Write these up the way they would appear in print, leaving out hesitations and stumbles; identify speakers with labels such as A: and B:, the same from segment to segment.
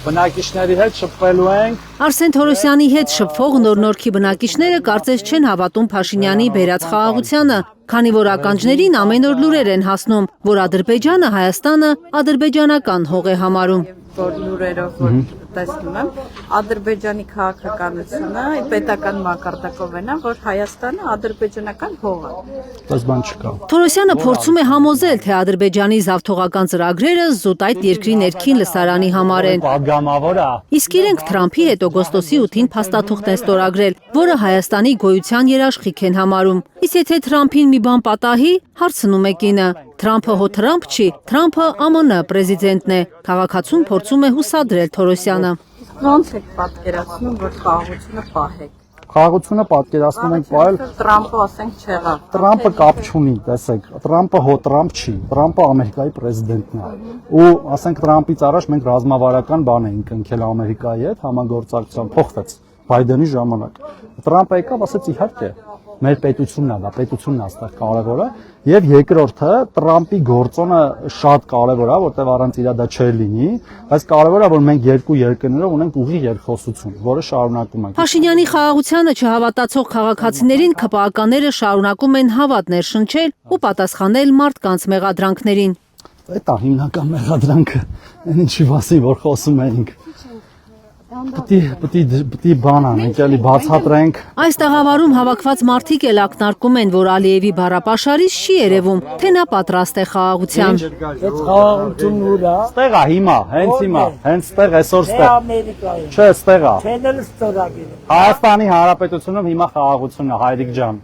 A: բնակիչների հետ շփվելու ենք։
B: Արսեն Թորոսյանի հետ շփվող նոր-նորքի բնակիչները կարծես չեն հավատում Փաշինյանի բերած խաղաղությանը, քանի որ ականջներին ամեն օր լուրեր են հասնում, որ Ադրբեջանը Հայաստանը ադրբեջանական հող է համարում։
C: Որ լուրերով որ տեսնում եմ, Ադրբեջանի քաղաքականությունը պետական մակարդակով է նա, որ Հայաստանը ադրբեջանական հող է։
A: Բայց բան չկա։
B: Թորոսյանը փորձում է համոզել, թե Ադրբեջանի զավթողական ծրագրերը զուտ այդ երկրի ներքին լսարանի համար են։
A: Պատգամավոր է։
B: Իսկ իրենք Թրամփի հետ օգոստոսի 8-ին փաստաթուղթ են ստորագրել, որը Հայաստանի գոյության երաշխիք են համարում։ Իսկ եթե Թրամփին մի բան պատահի, հարցնում է կինը, Թրամփը հո Թրամփ չի, Թրամփը ԱՄՆ պրեզիդենտն է։ Քաղաքացուն փորձում է հուսադրել Թորոսյանը։
C: Ոնց եք պատկերացնում, որ խաղաղությունը պահեք։
A: Խաղաղությունը պատկերացնում ենք պահել։
C: Թրամփը ասենք չեղավ։
A: Թրամփը կապ չունի, տեսեք, Թրամփը հո Թրամփ չի, Թրամփը Ամերիկայի պրեզիդենտն է։ Ու ասենք Թրամփից առաջ մենք ռազմավարական բան էինք ընկել Ամերիկայի հետ, համագործակցության փոխվեց Բայդենի ժամանակ։ Թրամփը եկավ, ասաց իհարկե, մեր պետությունն է, դա պետությունն է այստեղ կարևորը, եւ երկրորդը Թրամփի գործոնը շատ կարևոր է, որտեղ առանց իրա դա չէր լինի, բայց կարևոր է, որ մենք երկու երկրներով ունենք ուղիղ երկխոսություն, որը շարունակում ենք։
B: Փաշինյանի խաղաղությանը չհավատացող քաղաքացիներին ԿՊԱ-ականները շարունակում են հավատ ներշնչել ու պատասխանել մարդկանց մեղադրանքներին։
A: Դա հիմնական մեղադրանքը, այն ինչի մասին որ խոսում էինք։ Պտի բան անենք, էլի բացատրենք։
B: Այս տաղավարում հավաքված մարդիկ էլ ակնարկում են, որ Ալիևի բառապաշարից չի երևում, թե նա պատրաստ է խաղաղության։
D: Այդ խաղաղությունն ուր է։
A: Ստեղ է հիմա, հենց ստեղ այսօր ստեղ։
D: Ամերիկայում։
A: Չէ, ստեղ է։
D: Չեն էլ ստորագրել։
A: Հայաստանի Հանրապետությունում հիմա խաղաղությունն է, Հայրիկ ջան։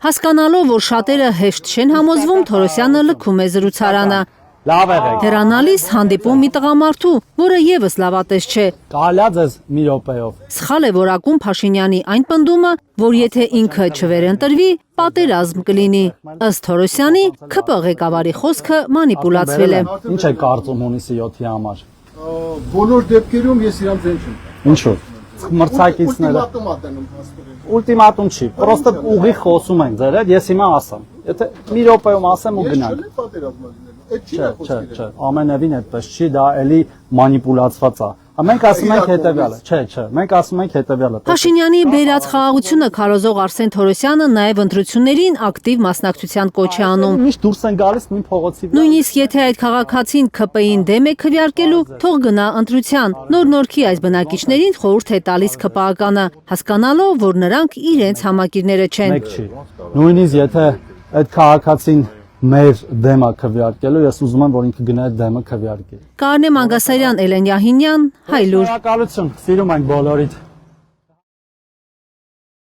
B: Հասկանալով, որ շատերը հեշտ չեն համոզվում, Թորոսյանը լքում է զրուցարանը։
A: Լավ եղեք։
B: Հեռանալիս հանդիպում մի տղամարդու, որը եւս լավատես չէ։
A: Կարելի ձեզ մի րոպեով։
B: Սխալ է որակում Փաշինյանի այն պնդումը, որ եթե ինքը չվերընտրվի, պատերազմ կլինի։ Ըստ Թորոսյանի, ՔՊ ղեկավարի խոսքը մանիպուլացվել է։
A: Ինչ է կարծում հունիսի 7-ի համար։
E: Բոլոր դեպքերում ես իրանց են չեմ։
A: Ինչու։ Մրցակիցները ուլտիմատում չի, պրոստը ուղիղ խոսում են ձեր հետ, ես հիմա ասեմ։ Եթե մի րոպեում ասեմ ու գնանք։ Չէ, ամենևին այդպես չի, դա էլի մանիպուլացված է։ Մենք ասում ենք հետևյալը, չէ, մենք ասում ենք հետևյալը։
B: Փաշինյանի բերած խաղաղությունը քարոզող Արսեն Թորոսյանը նաև ընտրություններին ակտիվ մասնակցության կոչ է անում։
A: Միշտ դուրս են գալիս նույն փողոցի վրա։
B: Նույնիսկ եթե այդ քաղաքացին ՔՊ-ին դեմ է քվեարկելու, թող գնա ընտրության։ Նոր-նորքի այս բնակիչներին խորհուրդ է տալիս ԿՊԱ-կանը, հասկանալով, որ նրանք իրենց համակիրները չեն։
A: Մեկ չի։ Նույնիսկ եթե այդ քաղաքացին մեր դեմը քվեարկելու, ես ուզում եմ, որ ինքը գնա այդ դեմը քվեարկի։
B: Կարնե Մանգասարյան, Էլեն Յահինյան, Հայլուր։
A: Շնորհակալություն, սիրում ենք բոլորիդ։